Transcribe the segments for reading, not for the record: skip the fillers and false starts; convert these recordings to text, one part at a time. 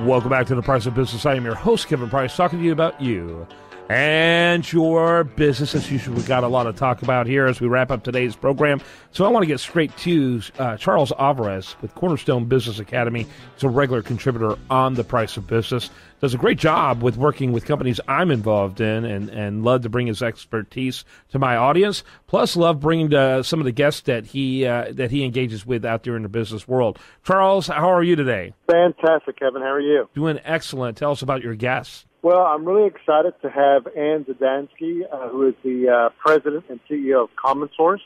Welcome back to The Price of Business. I am your host, Kevin Price, talking to you about you and your business. As usual, we've got a lot to talk about here as we wrap up today's program. So I want to get straight to Charles Alvarez with Cornerstone Business Academy. He's a regular contributor on The Price of Business. Does a great job with working with companies I'm involved in, and love to bring his expertise to my audience. Plus, love bringing some of the guests that he engages with out there in the business world. Charles, how are you today? Fantastic, Kevin. How are you? Doing excellent. Tell us about your guests. Well, I'm really excited to have Ann Zdansky, who is the president and CEO of Common Source.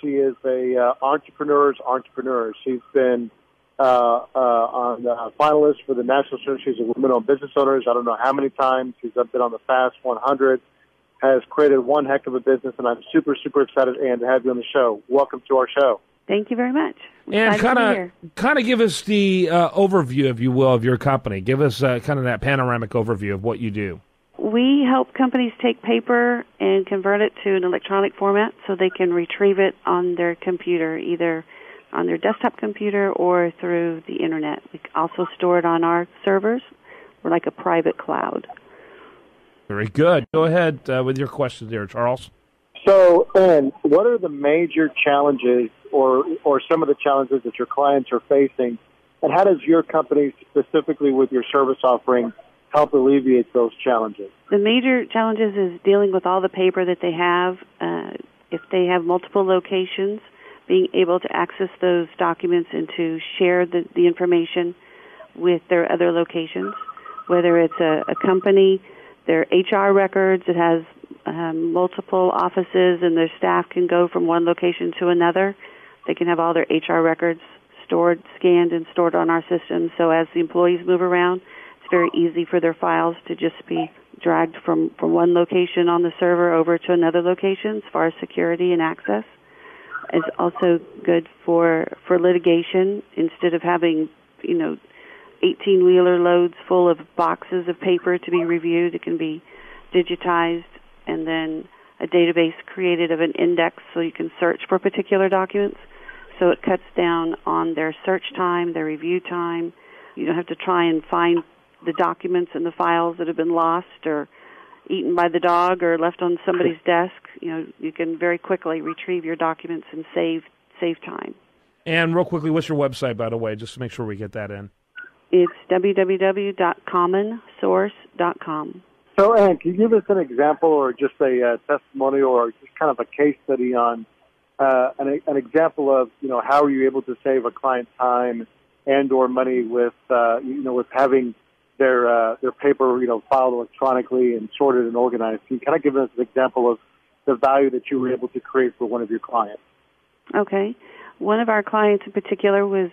She is a entrepreneur's entrepreneur. She's been on the finalist for the National Association of Women-Owned Business Owners. I don't know how many times. She's been on the Fast 100, has created one heck of a business, and I'm super, super excited, Ann, to have you on the show. Welcome to our show. Thank you very much. And kind of give us the overview, if you will, of your company. Give us kind of that panoramic overview of what you do. We help companies take paper and convert it to an electronic format so they can retrieve it on their computer, either on their desktop computer or through the Internet. We also store it on our servers. We're like a private cloud. Very good. Go ahead with your question there, Charles. So, Ann, what are the major challenges or some of the challenges that your clients are facing, and how does your company, specifically with your service offering, help alleviate those challenges? The major challenges is dealing with all the paper that they have. If they have multiple locations, being able to access those documents and to share the information with their other locations, whether it's a company, their HR records, it has multiple offices and their staff can go from one location to another. They can have all their HR records stored, scanned, and stored on our system. So as the employees move around, it's very easy for their files to just be dragged from one location on the server over to another location as far as security and access. It's also good for litigation. Instead of having, 18-wheeler loads full of boxes of paper to be reviewed, it can be digitized and then a database created of an index so you can search for particular documents. So it cuts down on their search time, their review time. You don't have to try and find the documents and the files that have been lost or eaten by the dog or left on somebody's desk. You can very quickly retrieve your documents and save time. And real quickly, what's your website, by the way, just to make sure we get that in? It's www.commonsource.com. So, Ann, can you give us an example or just a testimonial or just kind of a case study on an example of, how are you able to save a client time and or money with having their paper, filed electronically and sorted and organized? Can you kind of give us an example of the value that you were able to create for one of your clients? Okay. One of our clients in particular was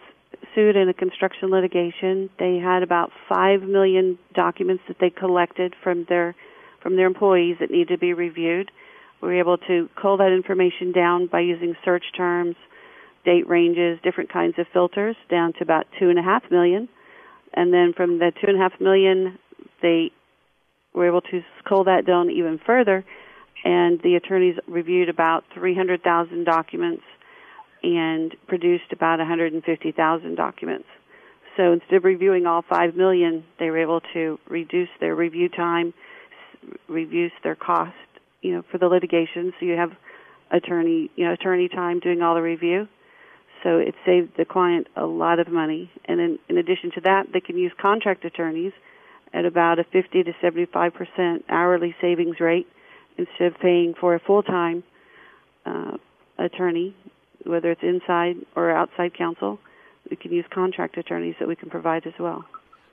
sued in a construction litigation. They had about 5 million documents that they collected from their employees that need to be reviewed. We were able to cull that information down by using search terms, date ranges, different kinds of filters, down to about 2.5 million. And then from the 2.5 million, they were able to cull that down even further, and the attorneys reviewed about 300,000 documents and produced about 150,000 documents. So instead of reviewing all 5 million, they were able to reduce their review time, reduce their cost, for the litigation. So you have attorney time doing all the review. So it saved the client a lot of money. And in addition to that, they can use contract attorneys at about a 50 to 75% hourly savings rate instead of paying for a full-time attorney, whether it's inside or outside counsel. We can use contract attorneys that we can provide as well.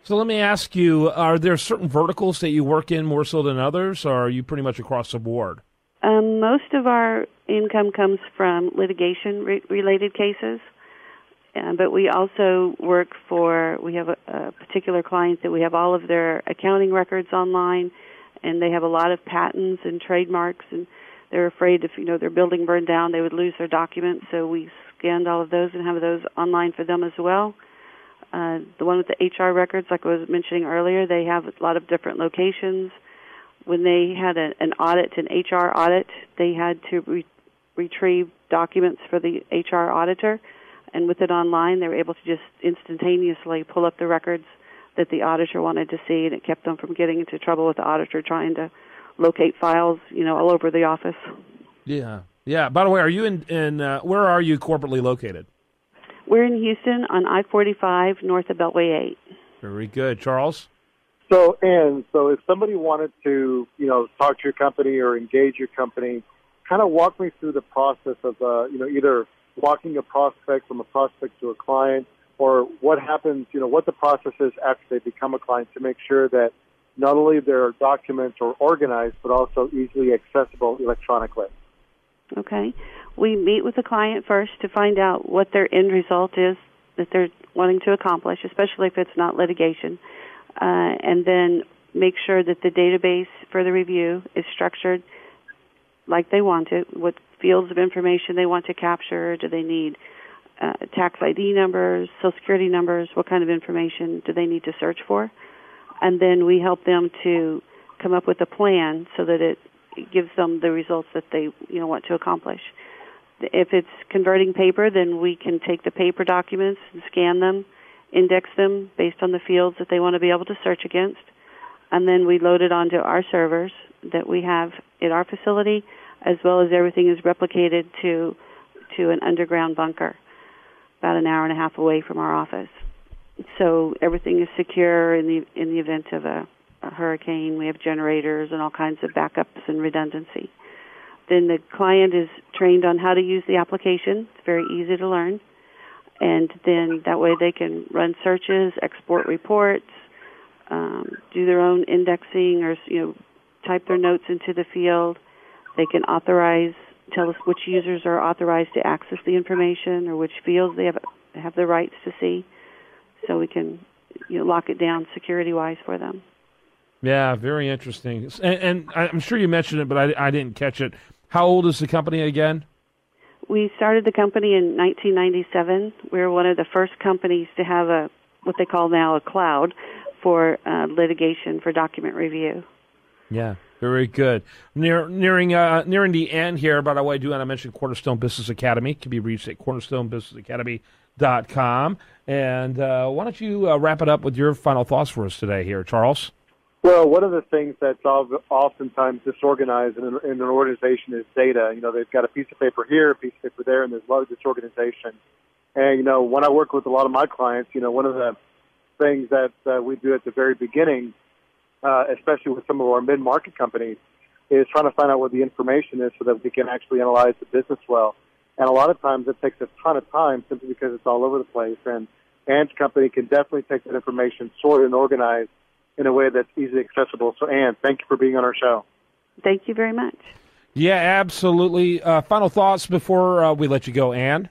So let me ask you, are there certain verticals that you work in more so than others, or are you pretty much across the board? Most of our income comes from litigation-related cases, but we also we have a particular client that we have all of their accounting records online, and they have a lot of patents and trademarks, and they're afraid if their building burned down, they would lose their documents, so we scanned all of those and have those online for them as well. The one with the HR records, like I was mentioning earlier, they have a lot of different locations. When they had an HR audit, they had to retrieve documents for the HR auditor, and with it online, they were able to just instantaneously pull up the records that the auditor wanted to see, and it kept them from getting into trouble with the auditor trying to locate files, all over the office. Yeah. Yeah. By the way, are you where are you corporately located? We're in Houston on I-45 north of Beltway 8. Very good. Charles? So, Ann, if somebody wanted to, talk to your company or engage your company, kind of walk me through the process of, either walking a prospect from a prospect to a client, or what happens, what the process is after they become a client to make sure that not only their documents are organized, but also easily accessible electronically. Okay. We meet with the client first to find out what their end result is that they're wanting to accomplish, especially if it's not litigation, and then make sure that the database for the review is structured like they want it, what fields of information they want to capture. Do they need tax ID numbers, Social Security numbers? What kind of information do they need to search for? And then we help them to come up with a plan so that it gives them the results that they want to accomplish. If it's converting paper, then we can take the paper documents and scan them, index them based on the fields that they want to be able to search against, and then we load it onto our servers that we have at our facility, as well as everything is replicated to an underground bunker about an hour and a half away from our office. So everything is secure in the event of a hurricane. We have generators and all kinds of backups and redundancy. Then the client is trained on how to use the application. It's very easy to learn. And then that way they can run searches, export reports, do their own indexing, or type their notes into the field. They can tell us which users are authorized to access the information or which fields they have the rights to see, so we can lock it down security-wise for them. Yeah, very interesting. And I'm sure you mentioned it, but I didn't catch it. How old is the company again? We started the company in 1997. We were one of the first companies to have what they call now a cloud for litigation for document review. Yeah. Very good. Nearing the end here, by the way, I do want to mention Cornerstone Business Academy. It can be reached at cornerstonebusinessacademy.com. And why don't you wrap it up with your final thoughts for us today here, Charles? Well, one of the things that's oftentimes disorganized in an organization is data. They've got a piece of paper here, a piece of paper there, and there's a lot of disorganization. And, when I work with a lot of my clients, one of the things that we do at the very beginning, especially with some of our mid-market companies, is trying to find out what the information is so that we can actually analyze the business well. And a lot of times it takes a ton of time simply because it's all over the place. And Ann's company can definitely take that information, sort and organize in a way that's easily accessible. So, Ann, thank you for being on our show. Thank you very much. Yeah, absolutely. Final thoughts before we let you go, Ann?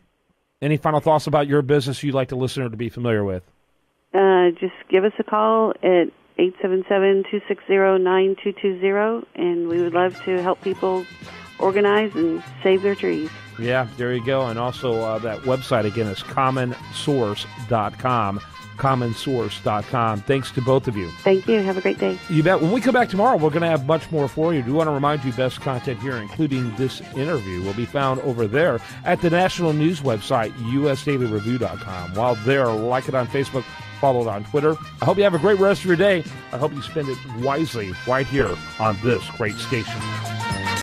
Any final thoughts about your business you'd like the listener to be familiar with? Just give us a call at 877-260-9220, and we would love to help people organize and save their trees. Yeah, there you go. And also that website, again, is commonsource.com. commonsource.com. Thanks to both of you. Thank you. Have a great day. You bet. When we come back tomorrow, we're going to have much more for you. We want to remind you best content here, including this interview, will be found over there at the national news website, usdailyreview.com. While there, like it on Facebook, follow it on Twitter. I hope you have a great rest of your day. I hope you spend it wisely right here on this great station.